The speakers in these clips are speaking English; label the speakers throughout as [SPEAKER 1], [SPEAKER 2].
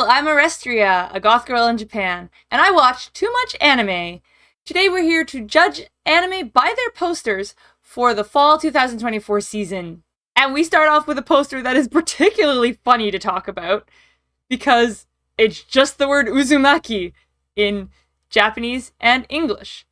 [SPEAKER 1] I'm Orestria, a goth girl in Japan, and I watch too much anime. Today we're here to judge anime by their posters for the fall 2024 season. And we start off with a poster that is particularly funny to talk about, because it's just the word Uzumaki in Japanese and English,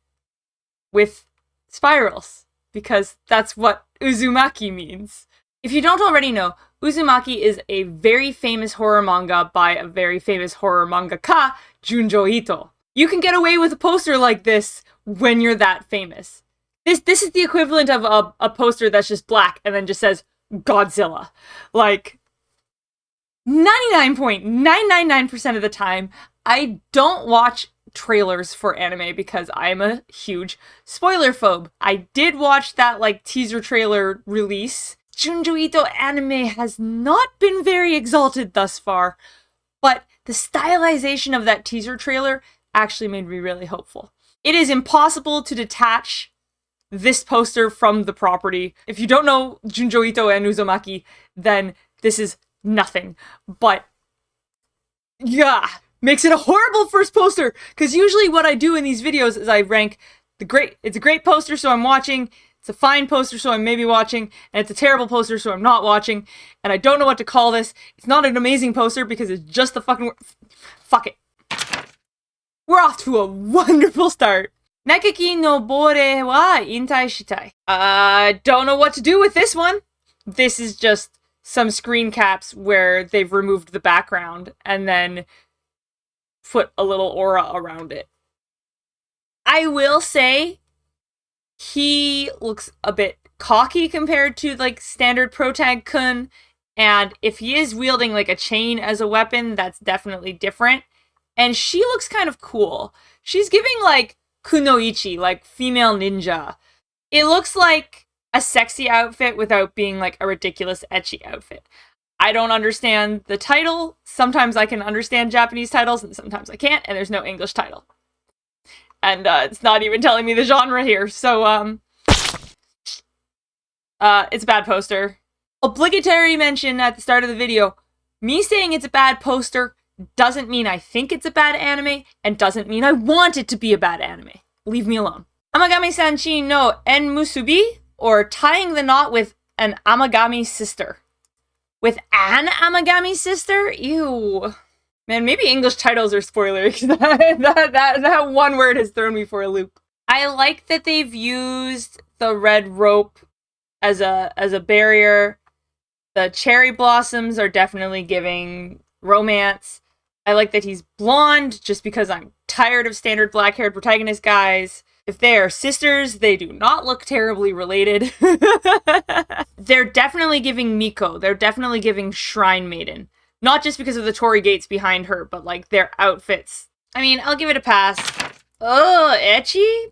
[SPEAKER 1] with spirals, because that's what Uzumaki means. If you don't already know, Uzumaki is a very famous horror manga by a very famous horror mangaka, Junjo Ito. You can get away with a poster like this when you're that famous. This is the equivalent of a poster that's just black and then just says Godzilla. Like, 99.999% of the time, I don't watch trailers for anime because I'm a huge spoiler phobe. I did watch that teaser trailer release. Junjo Ito anime has not been very exalted thus far, but the stylization of that teaser trailer actually made me really hopeful. It is impossible to detach this poster from the property. If you don't know Junjo Ito and Uzumaki, then this is nothing. But yeah, makes it a horrible first poster, because usually what I do in these videos is I rank it's a great poster, so I'm watching. It's a fine poster, so I'm maybe watching, and it's a terrible poster, so I'm not watching, and I don't know what to call this. It's not an amazing poster because it's just the fucking fuck it. We're off to a wonderful start. Nakeki no bore wa intai shitai. I don't know what to do with this one. This is just some screen caps where they've removed the background and then put a little aura around it. I will say, he looks a bit cocky compared to standard protag-kun, and if he is wielding a chain as a weapon, that's definitely different. And she looks kind of cool. She's giving kunoichi, female ninja. It looks like a sexy outfit without being a ridiculous ecchi outfit. I don't understand the title. Sometimes I can understand Japanese titles and sometimes I can't, and there's no English title. And it's not even telling me the genre here, so, it's a bad poster. Obligatory mention at the start of the video, me saying it's a bad poster doesn't mean I think it's a bad anime, and doesn't mean I want it to be a bad anime. Leave me alone. Amagami-sanchi no en musubi, or tying the knot with an Amagami sister. With an Amagami sister? Ew. Man, maybe English titles are spoilers. that one word has thrown me for a loop. I like that they've used the red rope as a barrier. The cherry blossoms are definitely giving romance. I like that he's blonde, just because I'm tired of standard black-haired protagonist guys. If they are sisters, they do not look terribly related. They're definitely giving Miko. They're definitely giving Shrine Maiden. Not just because of the torii gates behind her, but their outfits. I mean, I'll give it a pass. Oh, ecchi?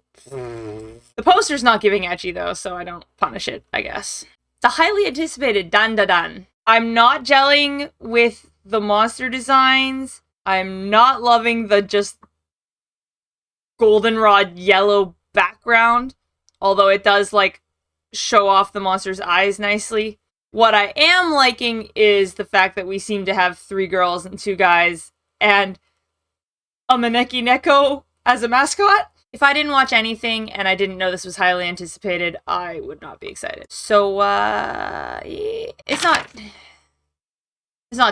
[SPEAKER 1] The poster's not giving ecchi though, so I don't punish it, I guess. The highly anticipated Dan Da Dan. I'm not gelling with the monster designs. I'm not loving the just goldenrod yellow background, although it does show off the monster's eyes nicely. What I am liking is the fact that we seem to have 3 girls and 2 guys, and a Maneki Neko as a mascot. If I didn't watch anything and I didn't know this was highly anticipated, I would not be excited. So, it's not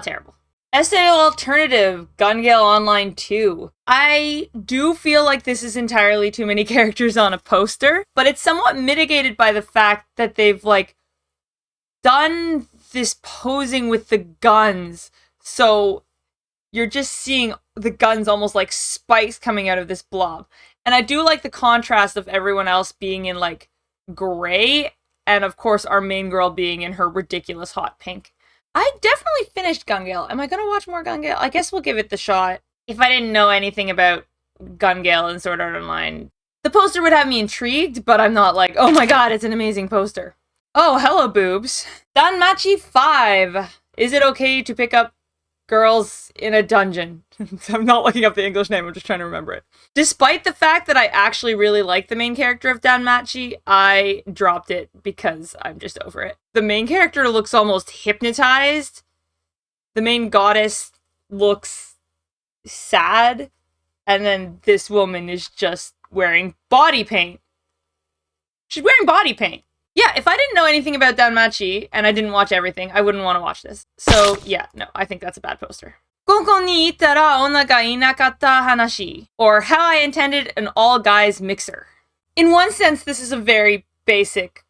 [SPEAKER 1] terrible. Essay Alternative, Gun Gale Online 2. I do feel like this is entirely too many characters on a poster, but it's somewhat mitigated by the fact that they've, done this posing with the guns, so you're just seeing the guns almost like spikes coming out of this blob. And I do like the contrast of everyone else being in gray, and of course our main girl being in her ridiculous hot pink. I definitely finished Gun Gale. Am I gonna watch more Gun Gale? I guess we'll give it the shot. If I didn't know anything about Gun Gale and Sword Art Online, the poster would have me intrigued, but I'm not oh my god, it's an amazing poster. Oh, hello, boobs. Danmachi 5. Is it okay to pick up girls in a dungeon? I'm not looking up the English name, I'm just trying to remember it. Despite the fact that I actually really like the main character of Danmachi, I dropped it because I'm just over it. The main character looks almost hypnotized. The main goddess looks sad, and then this woman is just wearing body paint. She's wearing body paint. Yeah, if I didn't know anything about Danmachi, and I didn't watch everything, I wouldn't want to watch this. So, yeah, no, I think that's a bad poster. Koko ni itara onna ga inakatta hanashi, or How I Intended an All-Guys Mixer. In one sense, this is a very basic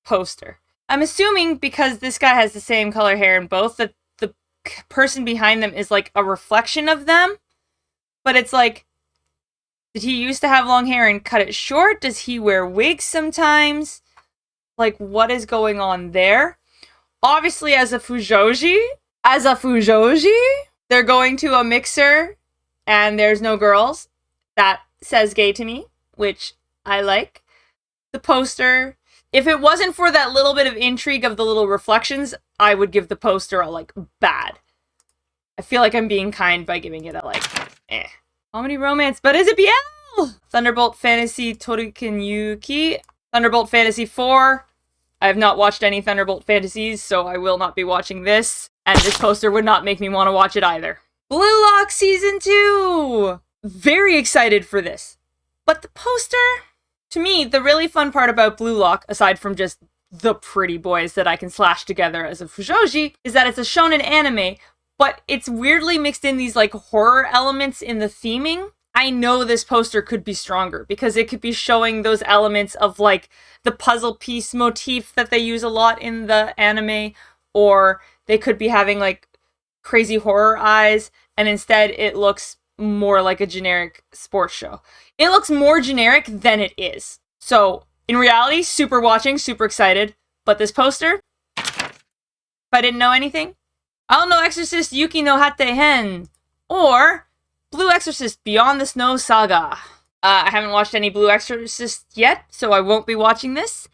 [SPEAKER 1] poster. I'm assuming because this guy has the same color hair in both, that the person behind them is like a reflection of them. But it's like, did he used to have long hair and cut it short? Does he wear wigs sometimes? Like, what is going on there? Obviously, as a Fujoshi, they're going to a mixer and there's no girls. That says gay to me, which I like. The poster, if it wasn't for that little bit of intrigue of the little reflections, I would give the poster a, like, bad. I feel like I'm being kind by giving it a, like, eh. Comedy romance, but is it BL? Thunderbolt Fantasy Toriken Yuki. Thunderbolt Fantasy 4. I have not watched any Thunderbolt Fantasies, so I will not be watching this. And this poster would not make me want to watch it either. Blue Lock Season 2! Very excited for this. But the poster... To me, the really fun part about Blue Lock, aside from just the pretty boys that I can slash together as a Fujoshi, is that it's a shonen anime, but it's weirdly mixed in these, like, horror elements in the theming. I know this poster could be stronger, because it could be showing those elements of, like, the puzzle piece motif that they use a lot in the anime, or they could be having, like, crazy horror eyes, and instead it looks more like a generic sports show. It looks more generic than it is. So, in reality, super watching, super excited, but this poster, if I didn't know anything, I'll know Exorcist Yuki no Hate Hen, or Blue Exorcist Beyond the Snow Saga. I haven't watched any Blue Exorcist yet, so I won't be watching this.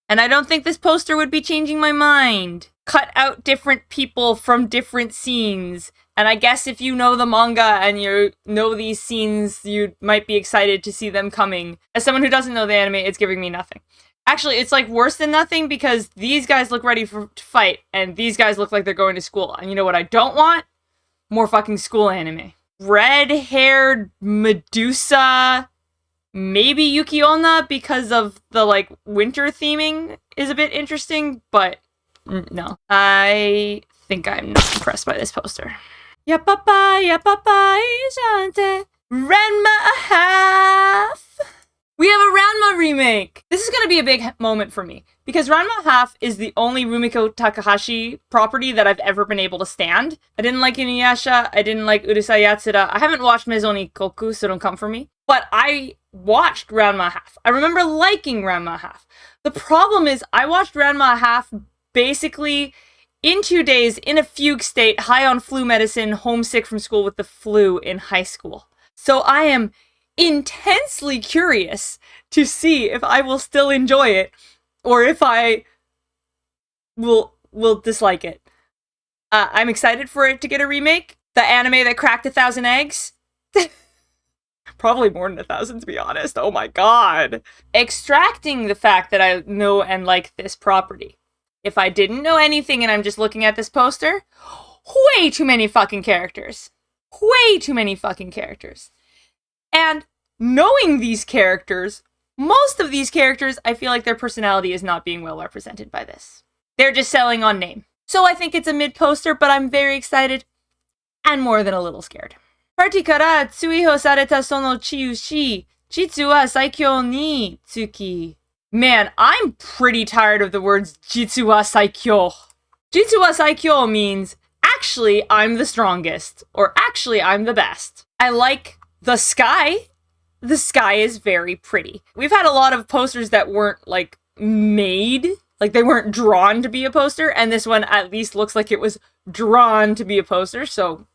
[SPEAKER 1] And I don't think this poster would be changing my mind. Cut out different people from different scenes. And I guess if you know the manga and you know these scenes, you might be excited to see them coming. As someone who doesn't know the anime, it's giving me nothing. Actually, it's like worse than nothing because these guys look ready to fight, and these guys look like they're going to school. And you know what I don't want? More fucking school anime. Red-haired Medusa, maybe Yuki Onna because of the, like, winter theming is a bit interesting, but no. I think I'm not impressed by this poster. Ya papa, Ishante. Ranma a half. We have a Ranma remake. This is going to be a big moment for me because Ranma half is the only Rumiko Takahashi property that I've ever been able to stand. I didn't like Inuyasha. I didn't like Urusei Yatsura. I haven't watched Maison Ikkoku, so don't come for me. But I watched Ranma half. I remember liking Ranma half. The problem is I watched Ranma half basically in 2 days, in a fugue state, high on flu medicine, homesick from school with the flu in high school. So I am intensely curious to see if I will still enjoy it, or if I will dislike it. I'm excited for it to get a remake. The anime that cracked 1,000 eggs. Probably more than 1,000, to be honest. Oh my god. Extracting the fact that I know and like this property. If I didn't know anything and I'm just looking at this poster, way too many fucking characters. Way too many fucking characters. And knowing these characters, most of these characters, I feel like their personality is not being well represented by this. They're just selling on name. So I think it's a mid poster, but I'm very excited and more than a little scared. Party kara tsuiho sareta sono chiushi, jitsu wa saikyou ni tsuki. Man, I'm pretty tired of the words jitsu wa saikyo. Jitsu wa saikyo means, actually, I'm the strongest, or actually, I'm the best. I like the sky. The sky is very pretty. We've had a lot of posters that weren't, like, made, like they weren't drawn to be a poster, and this one at least looks like it was drawn to be a poster, so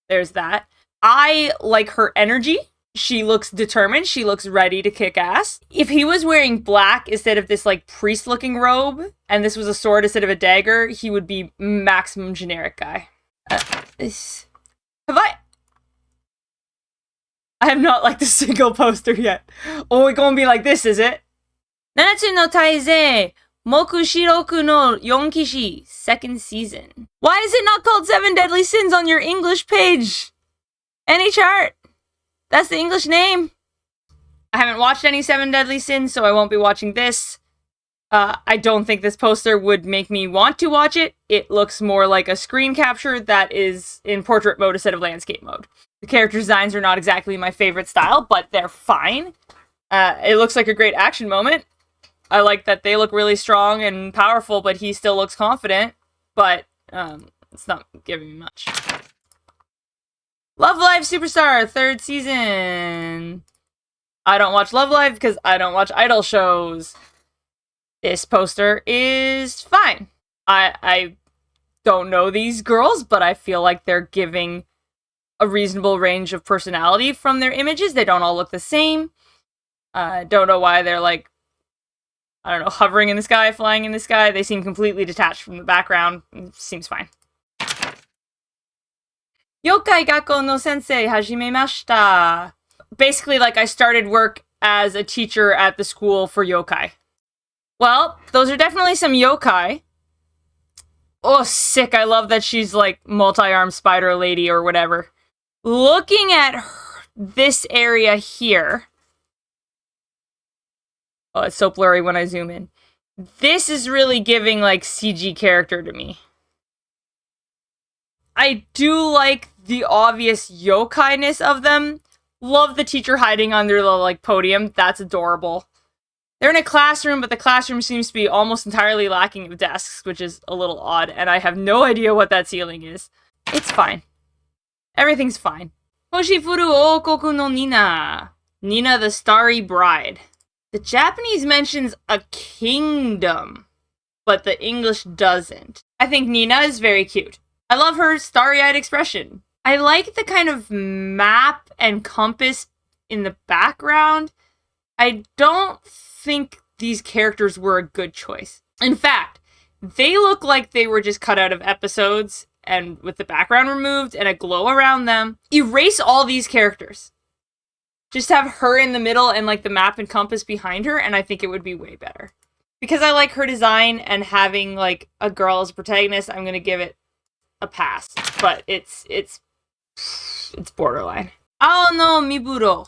[SPEAKER 1] there's that. I like her energy. She looks determined. She looks ready to kick ass. If he was wearing black instead of this, like, priest-looking robe, and this was a sword instead of a dagger, he would be maximum generic guy. I have not liked a single poster yet. Oh, it's gonna be like this, is it? Nanatsu no Taizai, Moku Shiroku no Yonkishi, 2nd season. Why is it not called 7 Deadly Sins on your English page? Anichart! That's the English name! I haven't watched any Seven Deadly Sins, so I won't be watching this. I don't think this poster would make me want to watch it. It looks more like a screen capture that is in portrait mode instead of landscape mode. The character designs are not exactly my favorite style, but they're fine. It looks like a great action moment. I like that they look really strong and powerful, but he still looks confident. But it's not giving me much. Love Live Superstar, 3rd season. I don't watch Love Live because I don't watch idol shows. This poster is fine. I don't know these girls, but I feel like they're giving a reasonable range of personality from their images. They don't all look the same. Don't know why they're like, I don't know, hovering in the sky, flying in the sky. They seem completely detached from the background. It seems fine. Yokai Gakko no Sensei hajimemashita. Basically, like, I started work as a teacher at the school for yokai. Well, those are definitely some yokai. Oh, sick. I love that she's, like, multi-armed spider lady or whatever. Looking at this area here. Oh, it's so blurry when I zoom in. This is really giving, like, CG character to me. I do like the obvious yokai-ness of them. Love the teacher hiding under the, like, podium. That's adorable. They're in a classroom, but the classroom seems to be almost entirely lacking of desks, which is a little odd, and I have no idea what that ceiling is. It's fine. Everything's fine. Hoshifuru Okoku no Nina. Nina the Starry Bride. The Japanese mentions a kingdom, but the English doesn't. I think Nina is very cute. I love her starry-eyed expression. I like the kind of map and compass in the background. I don't think these characters were a good choice. In fact, they look like they were just cut out of episodes and with the background removed and a glow around them. Erase all these characters. Just have her in the middle and like the map and compass behind her, and I think it would be way better. Because I like her design and having like a girl as a protagonist, I'm gonna give it a pass. But it's borderline. Ao no Miburo.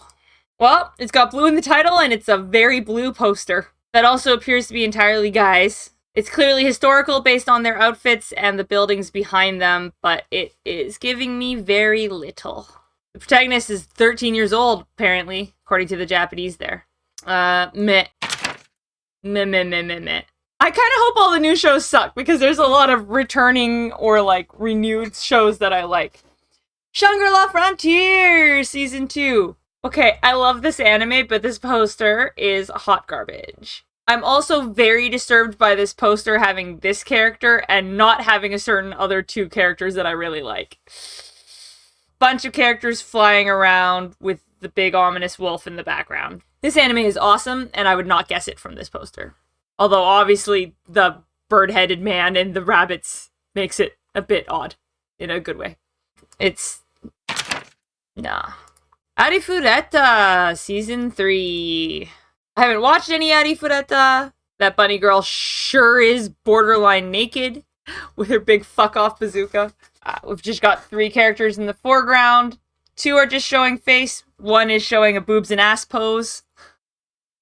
[SPEAKER 1] Well, it's got blue in the title, and it's a very blue poster. That also appears to be entirely guys. It's clearly historical based on their outfits and the buildings behind them, but it is giving me very little. The protagonist is 13 years old, apparently, according to the Japanese there. Meh. Meh. I kind of hope all the new shows suck, because there's a lot of returning or, like, renewed shows that I like. Shangri-La Frontier Season 2. Okay, I love this anime, but this poster is hot garbage. I'm also very disturbed by this poster having this character and not having a certain other two characters that I really like. Bunch of characters flying around with the big ominous wolf in the background. This anime is awesome, and I would not guess it from this poster. Although, obviously, the bird-headed man and the rabbits makes it a bit odd. In a good way. It's... nah. Arifureta, Season 3. I haven't watched any Arifureta. That bunny girl sure is borderline naked with her big fuck-off bazooka. We've just got 3 characters in the foreground. 2 are just showing face. 1 is showing a boobs and ass pose.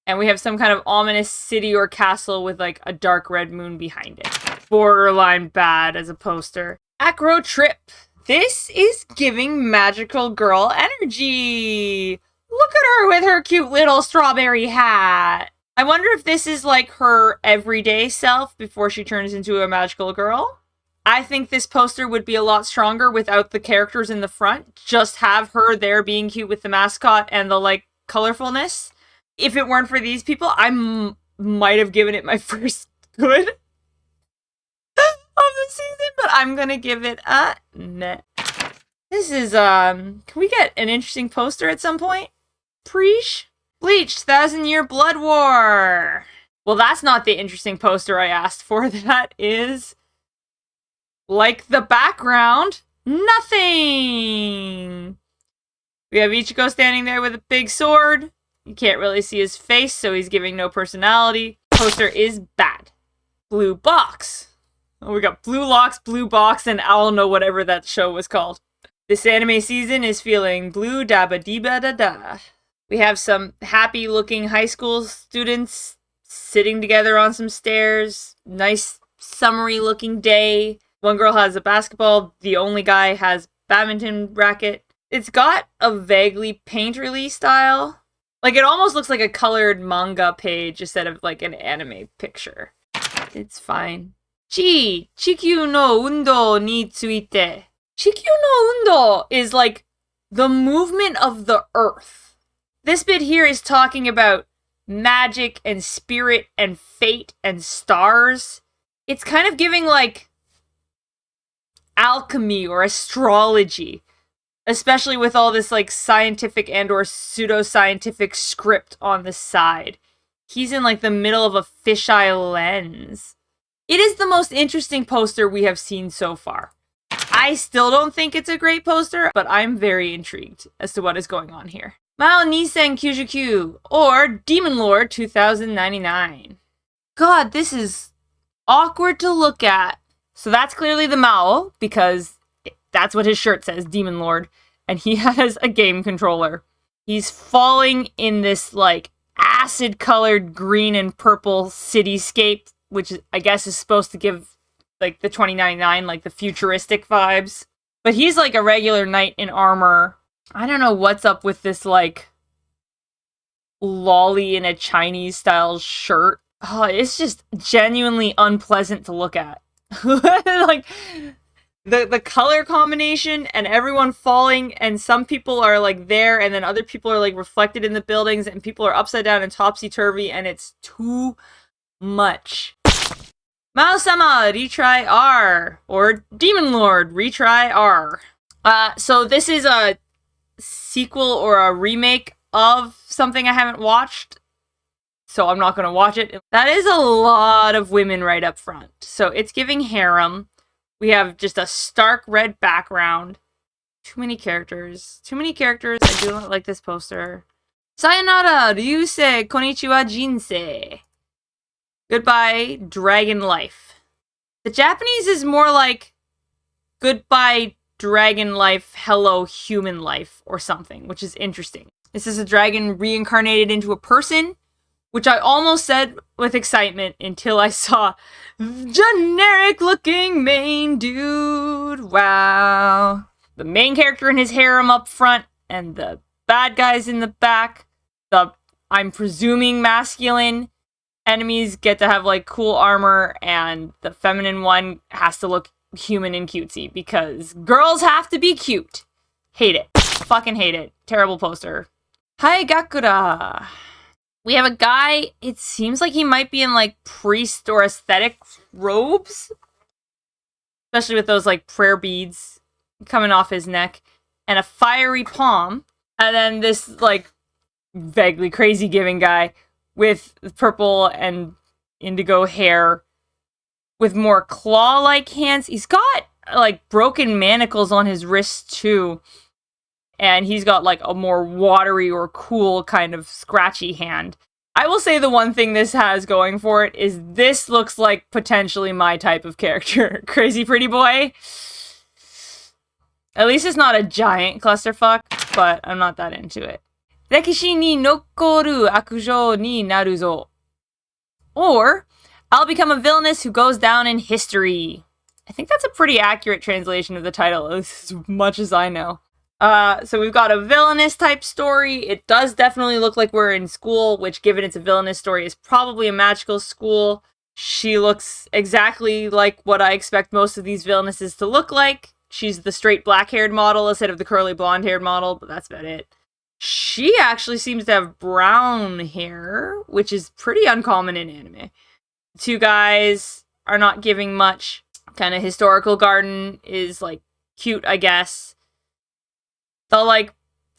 [SPEAKER 1] And we have some kind of ominous city or castle with like a dark red moon behind it. Borderline bad as a poster. Acro Trip. This is giving magical girl energy. Look at her with her cute little strawberry hat. I wonder if this is like her everyday self before she turns into a magical girl. I think this poster would be a lot stronger without the characters in the front. Just have her there being cute with the mascot and the like colorfulness. If it weren't for these people, I might have given it my first good of the season, but I'm gonna give it a meh. This is, can we get an interesting poster at some point? Preach? Bleach, 1,000-Year Blood War. Well, that's not the interesting poster I asked for. That is, like the background, nothing. We have Ichigo standing there with a big sword. You can't really see his face, so he's giving no personality. Poster is bad. Blue box. Oh, we got blue locks, blue box, and I don't know whatever that show was called. This anime season is feeling blue dabba dee-ba da da. We have some happy looking high school students sitting together on some stairs. Nice summery looking day. One girl has a basketball. The only guy has badminton racket. It's got a vaguely painterly style. Like, it almost looks like a colored manga page instead of like an anime picture. It's fine. Chikyu no undo ni tsuite. Chikyu no undo is like the movement of the earth. This bit here is talking about magic and spirit and fate and stars. It's kind of giving like alchemy or astrology, especially with all this like scientific and or pseudoscientific script on the side. He's in like the middle of a fisheye lens. It is the most interesting poster we have seen so far. I still don't think it's a great poster, but I'm very intrigued as to what is going on here. Mao Nisen Kyujuku, or Demon Lord 2099. God, this is awkward to look at. So that's clearly the Mao, because that's what his shirt says, Demon Lord. And he has a game controller. He's falling in this, like, acid-colored green and purple cityscape, which I guess is supposed to give, like, the 2099, like, the futuristic vibes. But he's, like, a regular knight in armor. I don't know what's up with this, like, lolly in a Chinese-style shirt. Oh, it's just genuinely unpleasant to look at. Like, the color combination and everyone falling, and some people are, like, there, and then other people are, like, reflected in the buildings, and people are upside down and topsy-turvy, and it's too much. Mao-sama, retry R, or Demon Lord, retry R. So this is a sequel or a remake of something I haven't watched, so I'm not going to watch it. That is a lot of women right up front. So it's giving harem. We have just a stark red background. Too many characters. Too many characters. I do not like this poster. Sayonara, ryusei, konnichiwa, jinsei. Goodbye, dragon life. The Japanese is more like goodbye, dragon life, hello, human life, or something, which is interesting. This is a dragon reincarnated into a person, which I almost said with excitement until I saw generic-looking main dude. Wow. The main character and his harem up front, and the bad guys in the back. The, I'm presuming, masculine enemies get to have, like, cool armor, and the feminine one has to look human and cutesy, because girls have to be cute. Hate it. Fucking hate it. Terrible poster. Haigakura. We have a guy, it seems like he might be in, like, priest or aesthetic robes. Especially with those, like, prayer beads coming off his neck. And a fiery palm. And then this, like, vaguely crazy-giving guy with purple and indigo hair with more claw-like hands. He's got, like, broken manacles on his wrists, too. And he's got, like, a more watery or cool kind of scratchy hand. I will say the one thing this has going for it is this looks like potentially my type of character. Crazy pretty boy. At least it's not a giant clusterfuck, but I'm not that into it. Rekishi ni nokoru akujo ni naru zo. Or, I'll become a villainess who goes down in history. I think that's a pretty accurate translation of the title, as much as I know. So we've got a villainous type story. It does definitely look like we're in school, which, given it's a villainous story, is probably a magical school. She looks exactly like what I expect most of these villainesses to look like. She's the straight black-haired model instead of the curly blonde-haired model, but that's about it. She actually seems to have brown hair, which is pretty uncommon in anime. The two guys are not giving much. Kind of historical garden is, like, cute, I guess. The, like,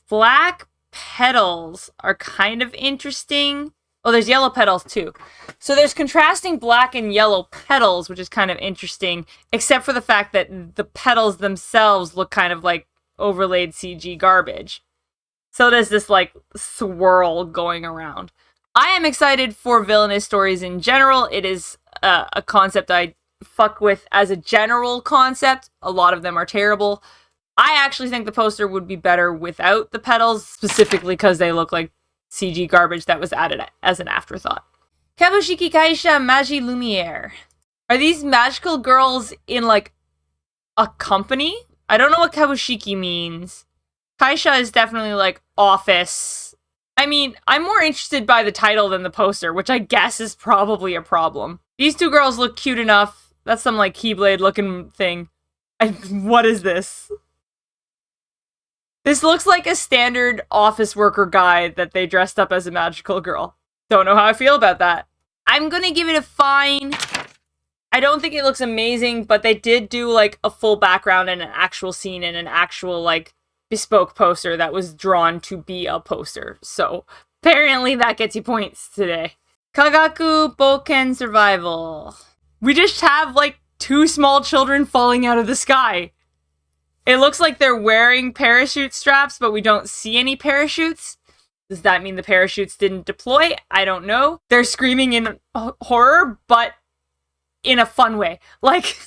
[SPEAKER 1] black petals are kind of interesting. Oh, there's yellow petals, too. So there's contrasting black and yellow petals, which is kind of interesting, except for the fact that the petals themselves look kind of like overlaid CG garbage. So there's this, like, swirl going around. I am excited for villainous stories in general. It is a concept I fuck with as a general concept. A lot of them are terrible. I actually think the poster would be better without the petals, specifically because they look like CG garbage that was added as an afterthought. Kabushiki Kaisha Magi Lumiere. Are these magical girls in, like, a company? I don't know what Kabushiki means. Kaisha is definitely, like, office. I mean, I'm more interested by the title than the poster, which I guess is probably a problem. These two girls look cute enough. That's some, like, Keyblade looking thing. What is this? This looks like a standard office worker guy that they dressed up as a magical girl. Don't know how I feel about that. I'm gonna give it a fine. I don't think it looks amazing, but they did do, like, a full background and an actual scene and an actual, like, bespoke poster that was drawn to be a poster. So, apparently that gets you points today. Kagaku Boken Survival. We just have, like, 2 small children falling out of the sky. It looks like they're wearing parachute straps, but we don't see any parachutes. Does that mean the parachutes didn't deploy? I don't know. They're screaming in horror, but in a fun way. Like,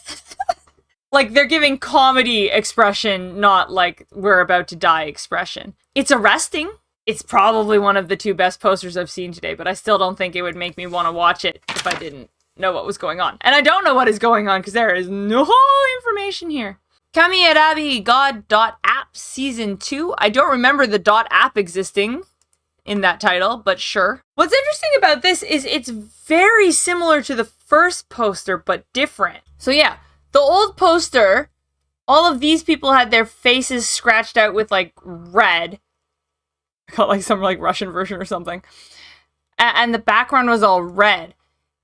[SPEAKER 1] like they're giving comedy expression, not like we're about to die expression. It's arresting. It's probably one of the 2 best posters I've seen today, but I still don't think it would make me want to watch it if I didn't know what was going on. And I don't know what is going on because there is no information here. Kami Arabi God.app Season 2. I don't remember the .app existing in that title, but sure. What's interesting about this is it's very similar to the first poster, but different. So yeah, the old poster, all of these people had their faces scratched out with, like, red. I got, like, some, like, Russian version or something. And the background was all red.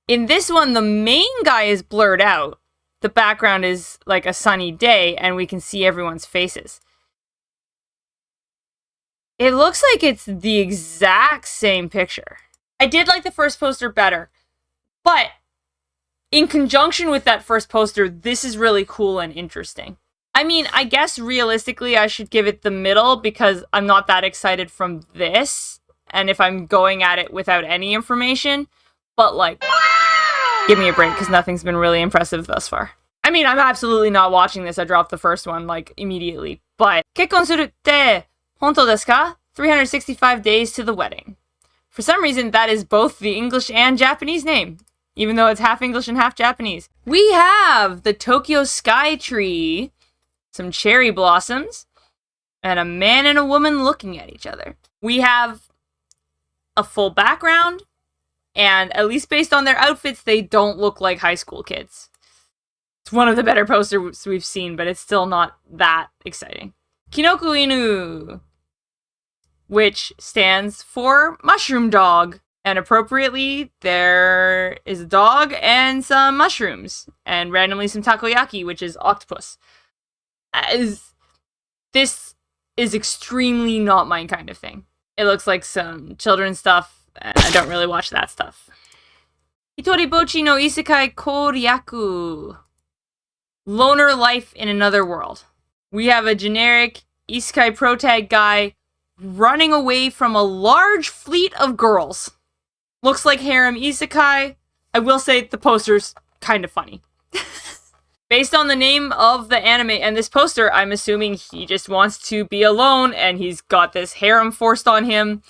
[SPEAKER 1] In this one, the main guy is blurred out. The background is like a sunny day, and we can see everyone's faces. It looks like it's the exact same picture. I did like the first poster better, but in conjunction with that first poster, this is really cool and interesting. I mean, I guess realistically I should give it the middle because I'm not that excited from this, and if I'm going at it without any information, but, like, give me a break, because nothing's been really impressive thus far. I mean, I'm absolutely not watching this. I dropped the first one, like, immediately. But, kekkon suru te hontou desu ka? 365 days to the wedding. For some reason, that is both the English and Japanese name, even though it's half English and half Japanese. We have the Tokyo Sky Tree, some cherry blossoms, and a man and a woman looking at each other. We have a full background, and at least based on their outfits, they don't look like high school kids. It's one of the better posters we've seen, but it's still not that exciting. Kinoku Inu, which stands for mushroom dog. And appropriately, there is a dog and some mushrooms. And randomly some takoyaki, which is octopus. This is extremely not my kind of thing. It looks like some children's stuff. And I don't really watch that stuff. Hitoribochi no Isekai Koryaku. Loner life in another world. We have a generic Isekai protag guy running away from a large fleet of girls. Looks like harem isekai. I will say the poster's kind of funny. Based on the name of the anime and this poster, I'm assuming he just wants to be alone and he's got this harem forced on him,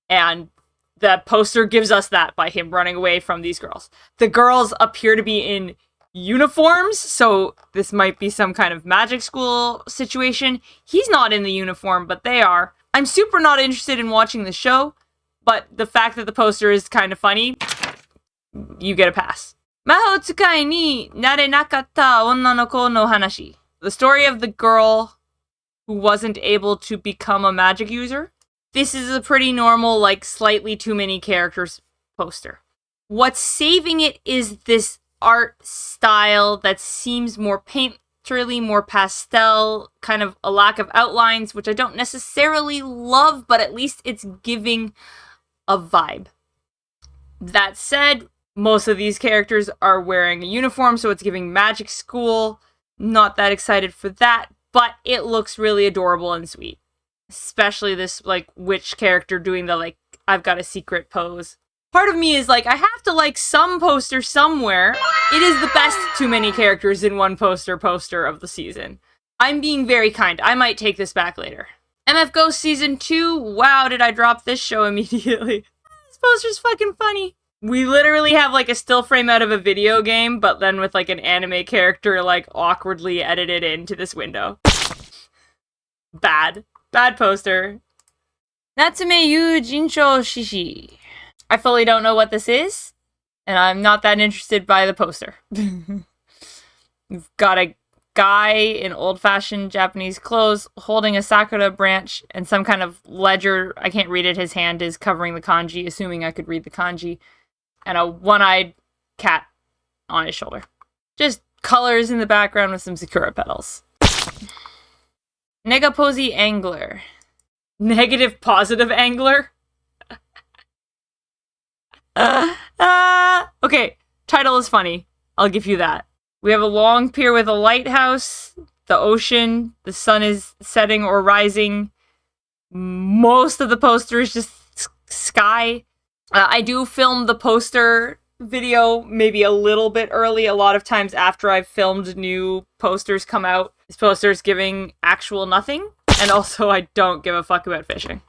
[SPEAKER 1] and the poster gives us that by him running away from these girls. The girls appear to be in uniforms, so this might be some kind of magic school situation. He's not in the uniform, but they are. I'm super not interested in watching the show, but the fact that the poster is kind of funny, you get a pass. Mahou tsukai ni nare nakatta onna no ko no hanashi. The story of the girl who wasn't able to become a magic user. This is a pretty normal, like, slightly too many characters poster. What's saving it is this art style that seems more painterly, more pastel, kind of a lack of outlines, which I don't necessarily love, but at least it's giving a vibe. That said, most of these characters are wearing a uniform, so it's giving magic school. Not that excited for that, but it looks really adorable and sweet. Especially this, like, witch character doing the, like, I've got a secret pose. Part of me is like, I have to like some poster somewhere. It is the best too many characters in one poster of the season. I'm being very kind. I might take this back later. MF Ghost Season 2. Wow, did I drop this show immediately. This poster's fucking funny. We literally have like a still frame out of a video game, but then with like an anime character like awkwardly edited into this window. Bad. Bad poster. Natsume Yu Jinsho Shishi. I fully don't know what this is, and I'm not that interested by the poster. We've got a guy in old-fashioned Japanese clothes holding a sakura branch and some kind of ledger. I can't read it. His hand is covering the kanji, assuming I could read the kanji. And a one-eyed cat on his shoulder. Just colors in the background with some sakura petals. Negaposi Angler. Negative positive angler? Okay, title is funny. I'll give you that. We have a long pier with a lighthouse, the ocean, the sun is setting or rising. Most of the poster is just sky. I do film the poster video maybe a little bit early. A lot of times after I've filmed new posters come out. This poster is giving actual nothing. And also I don't give a fuck about fishing.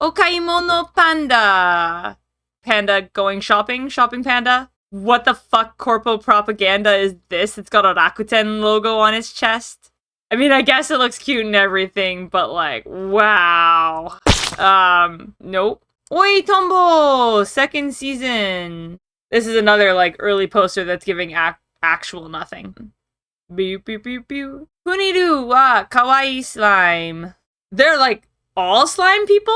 [SPEAKER 1] Okaimono Panda. Panda going shopping. Shopping panda. What the fuck corpo propaganda is this? It's got a Rakuten logo on its chest. I mean, I guess it looks cute and everything, but like, wow. Nope. Oi Tombo! Second season. This is another, like, early poster that's giving actual nothing. Pew pew pew pew. Kuniru wa kawaii slime. They're, like, all slime people?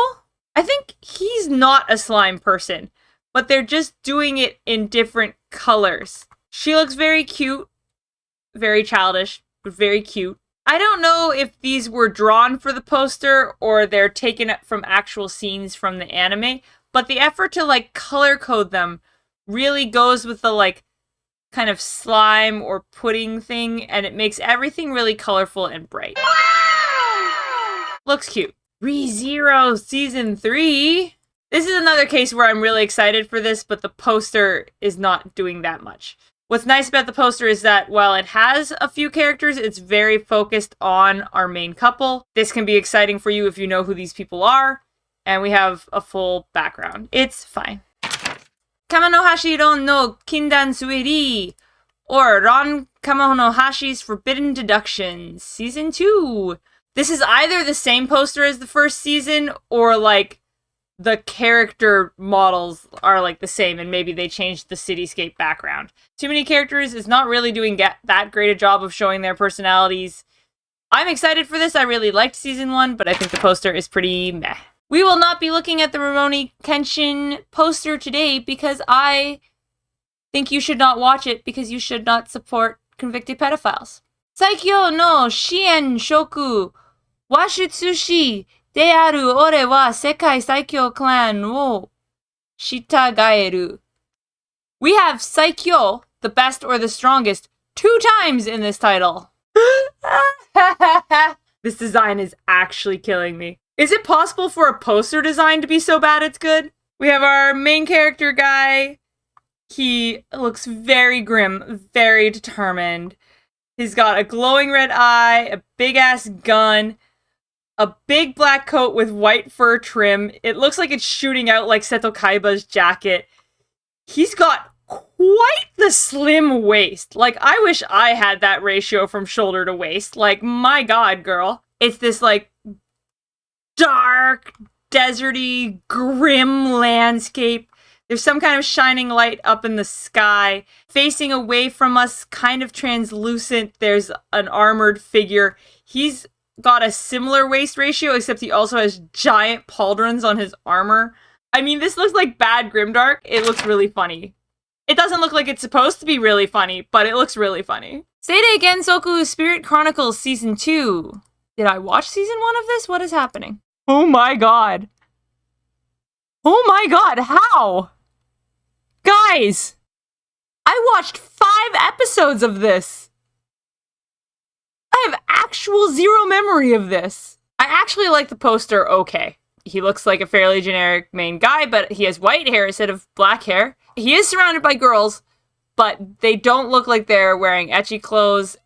[SPEAKER 1] I think he's not a slime person, but they're just doing it in different colors. She looks very cute. Very childish, but very cute. I don't know if these were drawn for the poster or they're taken from actual scenes from the anime, but the effort to, like, color code them really goes with the, like, kind of slime or pudding thing, and it makes everything really colorful and bright. Looks cute. ReZero Season 3. This is another case where I'm really excited for this, but the poster is not doing that much. What's nice about the poster is that while it has a few characters, it's very focused on our main couple. This can be exciting for you if you know who these people are, and we have a full background. It's fine. Kamanohashi Ron no Kindan Sueri, or Ron Kamanohashi's Forbidden Deductions, Season 2. This is either the same poster as the first season, or like the character models are like the same and maybe they changed the cityscape background. Too many characters is not really doing that great a job of showing their personalities. I'm excited for this. I really liked season 1, but I think the poster is pretty meh. We will not be looking at the Rurouni Kenshin poster today because I think you should not watch it because you should not support convicted pedophiles. Saikyo no Shien Shoku Washutsushi de aru ore wa Sekai Saikyo clan wo shitagaeru. We have Saikyo, the best or the strongest, 2 times in this title. This design is actually killing me. Is it possible for a poster design to be so bad it's good? We have our main character guy. He looks very grim, very determined. He's got a glowing red eye, a big-ass gun, a big black coat with white fur trim. It looks like it's shooting out like Seto Kaiba's jacket. He's got quite the slim waist. Like, I wish I had that ratio from shoulder to waist. Like, my god, girl. It's this, like, dark, deserty, grim landscape. There's some kind of shining light up in the sky. Facing away from us, kind of translucent, there's an armored figure. He's got a similar waist ratio, except he also has giant pauldrons on his armor. I mean, this looks like bad Grimdark. It looks really funny. It doesn't look like it's supposed to be really funny, but it looks really funny. Seirei Gensoku Spirit Chronicles Season 2. Did I watch Season 1 of this? What is happening? Oh my god. Oh my god, how? Guys! I watched 5 episodes of this! I have actual zero memory of this. I actually like the poster okay. He looks like a fairly generic main guy, but he has white hair instead of black hair. He is surrounded by girls, but they don't look like they're wearing ecchi clothes.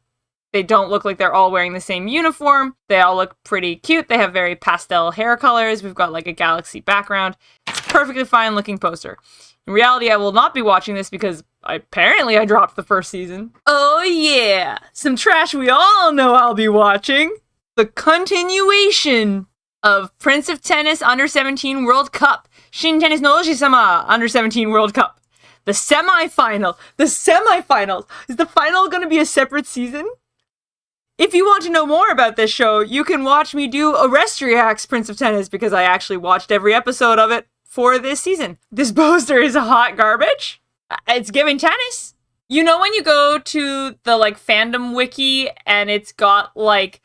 [SPEAKER 1] They don't look like they're all wearing the same uniform. They all look pretty cute. They have very pastel hair colors. We've got like a galaxy background. It's a perfectly fine looking poster. In reality, I will not be watching this because apparently I dropped the first season. Oh yeah, some trash we all know I'll be watching. The continuation of Prince of Tennis Under 17 World Cup. Shin Tennis no Oji-sama Under 17 World Cup. The semifinal. The semifinals. Is the final going to be a separate season? If you want to know more about this show, you can watch me do Orestria's Prince of Tennis because I actually watched every episode of it for this season. This poster is hot garbage. It's giving tennis. You know when you go to the like fandom wiki and it's got like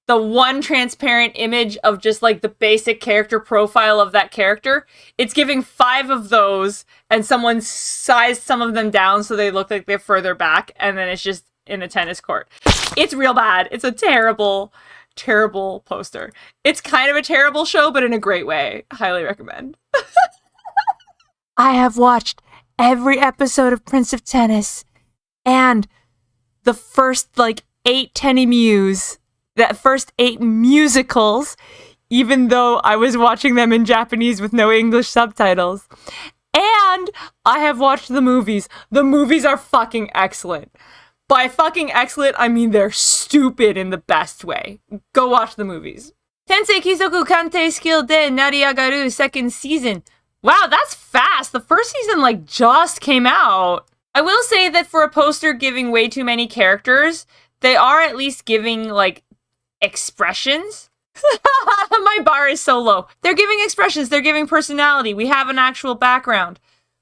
[SPEAKER 1] the one transparent image of just like the basic character profile of that character? It's giving 5 of those and someone sized some of them down so they look like they're further back and then it's just in a tennis court. It's real bad. It's a terrible, terrible poster. It's kind of a terrible show, but in a great way. Highly recommend. I have watched every episode of Prince of Tennis and the first like 8 Tenny-Mews, the first 8 musicals, even though I was watching them in Japanese with no English subtitles. And I have watched the movies. The movies are fucking excellent. By fucking excellent, I mean they're stupid in the best way. Go watch the movies. Tensei Kisoku Kantei Skill de Nariagaru second season. Wow, that's fast. The first season, like, just came out. I will say that for a poster giving way too many characters, they are at least giving, like, expressions. My bar is so low. They're giving expressions. They're giving personality. We have an actual background.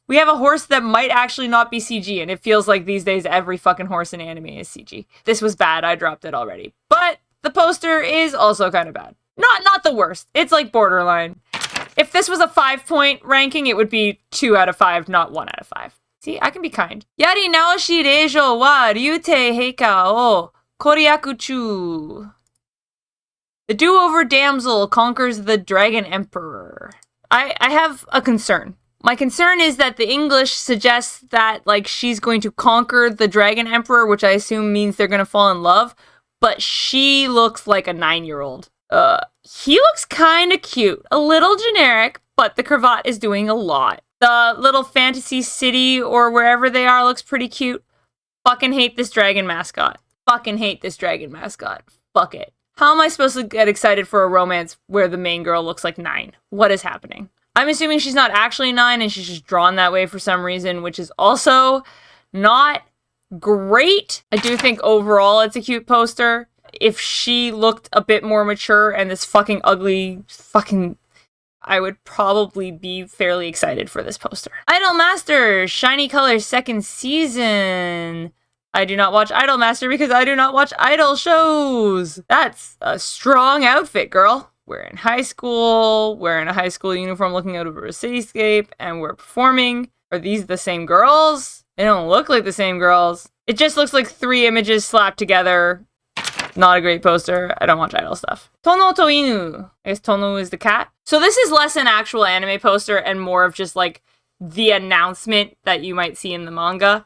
[SPEAKER 1] We have a horse that might actually not be CG, and it feels like these days every fucking horse in anime is CG. This was bad. I dropped it already. But the poster is also kind of bad. Not the worst. It's like borderline. If this was a 5-point ranking, it would be 2 out of 5, not 1 out of 5. See, I can be kind. Yari naoshi reijou wa ryutei heika o koryaku chu. The do-over damsel conquers the dragon emperor. I have a concern. My concern is that the English suggests that, like, she's going to conquer the dragon emperor, which I assume means they're going to fall in love, but she looks like a 9-year-old. He looks kind of cute. A little generic, but the cravat is doing a lot. The little fantasy city or wherever they are looks pretty cute. Fucking hate this dragon mascot. Fucking hate this dragon mascot. Fuck it. How am I supposed to get excited for a romance where the main girl looks like 9? What is happening? I'm assuming she's not actually 9 and she's just drawn that way for some reason, which is also not great. I do think overall it's a cute poster. If she looked a bit more mature and this fucking ugly I would probably be fairly excited for this poster. Idol Master, Shiny Colors second season. I do not watch Idol Master because I do not watch idol shows. That's a strong outfit, girl. We're in high school, we're in a high school uniform looking out over a cityscape, and we're performing. Are these the same girls? They don't look like the same girls. It just looks like 3 images slapped together. Not a great poster. I don't watch idol stuff. Tono to Inu. I guess Tono is the cat. So this is less an actual anime poster and more of just like the announcement that you might see in the manga.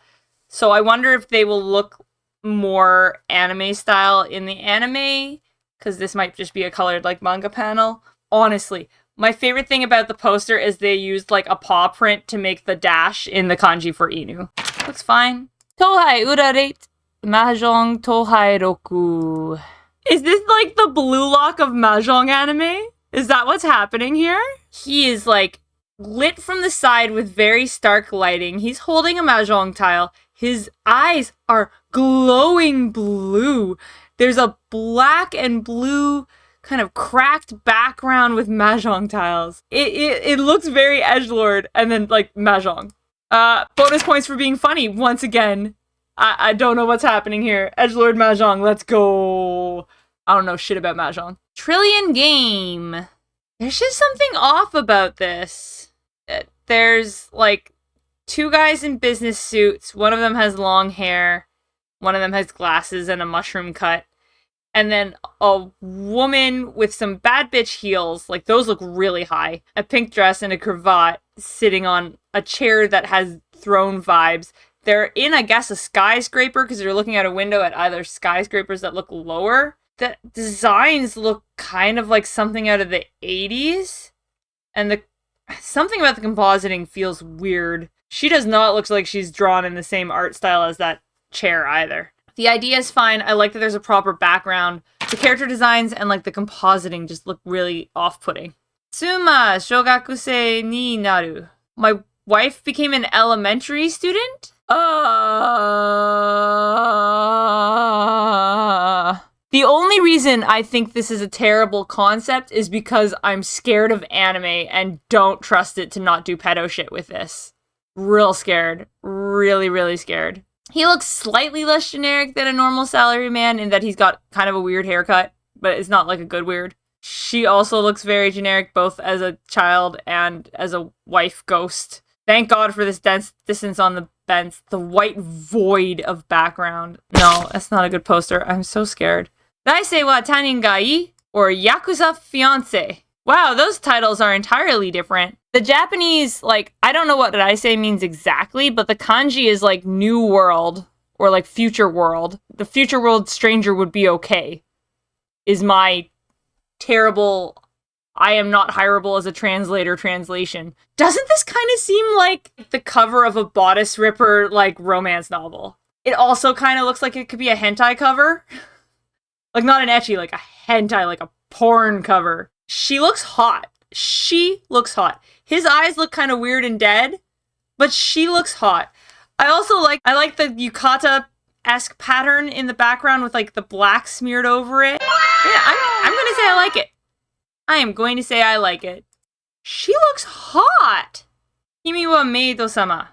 [SPEAKER 1] So I wonder if they will look more anime style in the anime, because this might just be a colored like manga panel. Honestly, my favorite thing about the poster is they used like a paw print to make the dash in the kanji for Inu. Looks fine. Tohai Urarate Mahjong Tohai Roku. Is this like the blue lock of Mahjong anime? Is that what's happening here? He is like lit from the side with very stark lighting. He's holding a Mahjong tile. His eyes are glowing blue. There's a black and blue kind of cracked background with Mahjong tiles. It looks very edgelord and then like Mahjong. Bonus points for being funny once again. I don't know what's happening here. Edgelord Mahjong, let's go. I don't know shit about Mahjong. Trillion Game. There's just something off about this. There's like 2 guys in business suits. One of them has long hair. One of them has glasses and a mushroom cut. And then a woman with some bad bitch heels. Like, those look really high. A pink dress and a cravat sitting on a chair that has throne vibes. They're in, I guess, a skyscraper because you're looking out a window at either skyscrapers that look lower. The designs look kind of like something out of the 80s. And something about the compositing feels weird. She does not look like she's drawn in the same art style as that chair either. The idea is fine. I like that there's a proper background. The character designs and like the compositing just look really off-putting. Tsuma shogakusei ni naru. My wife became an elementary student? The only reason I think this is a terrible concept is because I'm scared of anime and don't trust it to not do pedo shit with this. Real scared. Really, really scared. He looks slightly less generic than a normal salaryman in that he's got kind of a weird haircut, but it's not like a good weird. She also looks very generic, both as a child and as a wife ghost. Thank God for this dense distance on the bench. The white void of background. No, that's not a good poster. I'm so scared. Daisei wa tanin ga ii? Or Yakuza Fiancé. Wow, those titles are entirely different. The Japanese, like, I don't know what Daisei means exactly, but the kanji is like new world or like future world. The future world stranger would be okay. Is my terrible, I am not hireable as a translator translation. Doesn't this kind of seem like the cover of a bodice ripper, like, romance novel? It also kind of looks like it could be a hentai cover. Like, not an ecchi, like a hentai, like a porn cover. She looks hot. She looks hot. His eyes look kind of weird and dead, but she looks hot. I like the yukata-esque pattern in the background with, like, the black smeared over it. Yeah, I'm gonna say I like it. I am going to say I like it. She looks hot! Kimi wa meido-sama.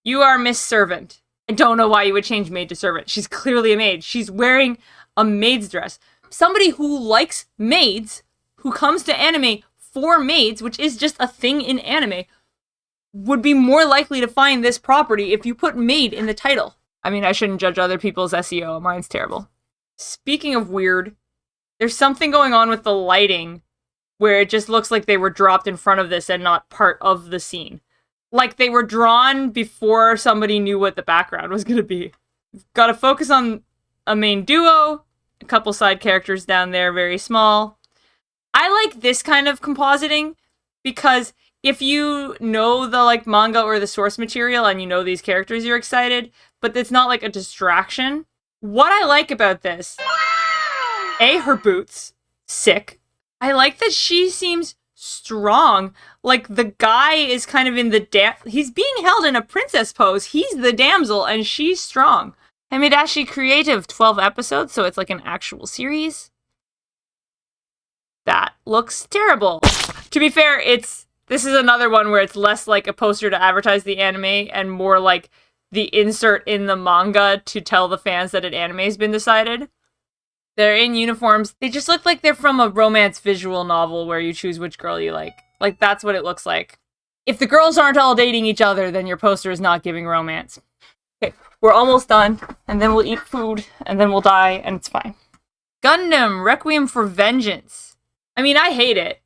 [SPEAKER 1] You are Miss Servant. I don't know why you would change maid to servant. She's clearly a maid. She's wearing a maid's dress. Somebody who likes maids, who comes to anime for maids, which is just a thing in anime, would be more likely to find this property if you put maid in the title. I mean, I shouldn't judge other people's SEO. Mine's terrible. Speaking of weird, there's something going on with the lighting where it just looks like they were dropped in front of this and not part of the scene. Like they were drawn before somebody knew what the background was going to be. Got to focus on a main duo, a couple side characters down there, very small. I like this kind of compositing because if you know the like manga or the source material and you know these characters, you're excited, but it's not like a distraction. What I like about this, her boots, sick. I like that she seems strong. Like the guy is kind of in the he's being held in a princess pose. He's the damsel and she's strong. Hamidashi Creative, 12 episodes, so it's like an actual series. That looks terrible. To be fair, this is another one where it's less like a poster to advertise the anime and more like the insert in the manga to tell the fans that an anime has been decided. They're in uniforms. They just look like they're from a romance visual novel where you choose which girl you like. Like, that's what it looks like. If the girls aren't all dating each other, then your poster is not giving romance. Okay, we're almost done, and then we'll eat food, and then we'll die, and it's fine. Gundam Requiem for Vengeance. I mean, I hate it.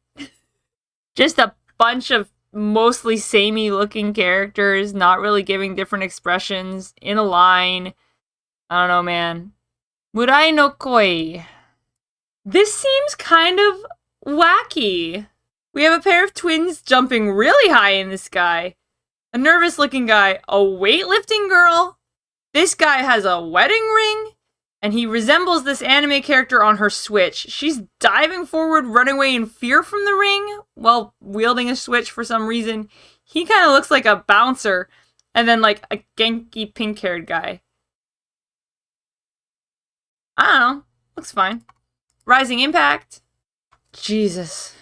[SPEAKER 1] Just a bunch of mostly samey looking characters, not really giving different expressions, in a line. I don't know, man. Murai no Koi. This seems kind of wacky. We have a pair of twins jumping really high in the sky. A nervous looking guy, a weightlifting girl. This guy has a wedding ring. And he resembles this anime character on her Switch. She's diving forward, running away in fear from the ring, while wielding a Switch for some reason. He kind of looks like a bouncer. And then like a Genki pink-haired guy. I don't know. Looks fine. Rising Impact. Jesus.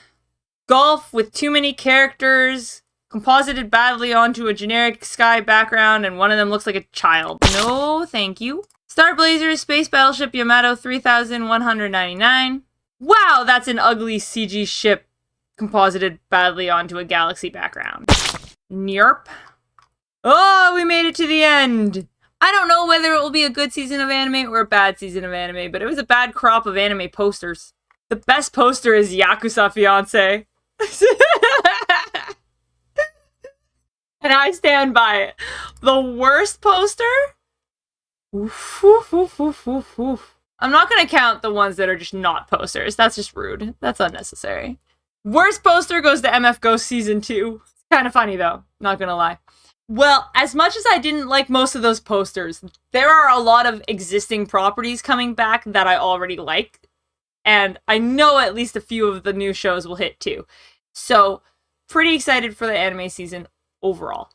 [SPEAKER 1] Golf with too many characters. Composited badly onto a generic sky background. And one of them looks like a child. No, thank you. Star Blazers Space Battleship Yamato 3199. Wow, that's an ugly CG ship composited badly onto a galaxy background. Nerp. Oh, we made it to the end. I don't know whether it will be a good season of anime or a bad season of anime, but it was a bad crop of anime posters. The best poster is Yakuza Fiancé. And I stand by it. The worst poster? Oof, oof, oof, oof, oof, oof. I'm not gonna count the ones that are just not posters. That's just rude. That's unnecessary. Worst poster goes to MF Ghost Season 2. It's kind of funny though, not gonna lie. Well, as much as I didn't like most of those posters, there are a lot of existing properties coming back that I already like. And I know at least a few of the new shows will hit too. So, pretty excited for the anime season overall.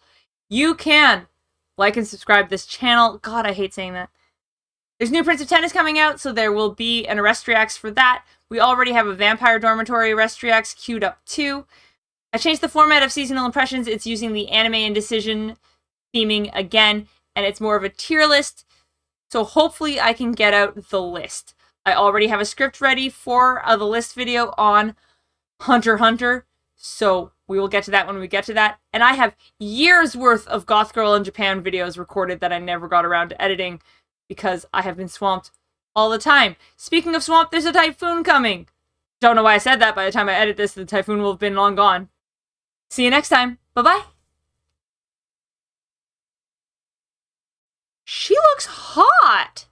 [SPEAKER 1] You can like and subscribe this channel. God, I hate saying that. There's new Prince of Tennis coming out, so there will be an Orestriax for that. We already have a Vampire Dormitory Orestriax queued up too. I changed the format of seasonal impressions. It's using the anime indecision theming again, and it's more of a tier list. So hopefully I can get out the list. I already have a script ready for the list video on Hunter x Hunter, so we will get to that when we get to that. And I have years worth of Goth Girl in Japan videos recorded that I never got around to editing because I have been swamped all the time. Speaking of swamped, there's a typhoon coming. Don't know why I said that. By the time I edit this, the typhoon will have been long gone. See you next time. Bye-bye. She looks hot.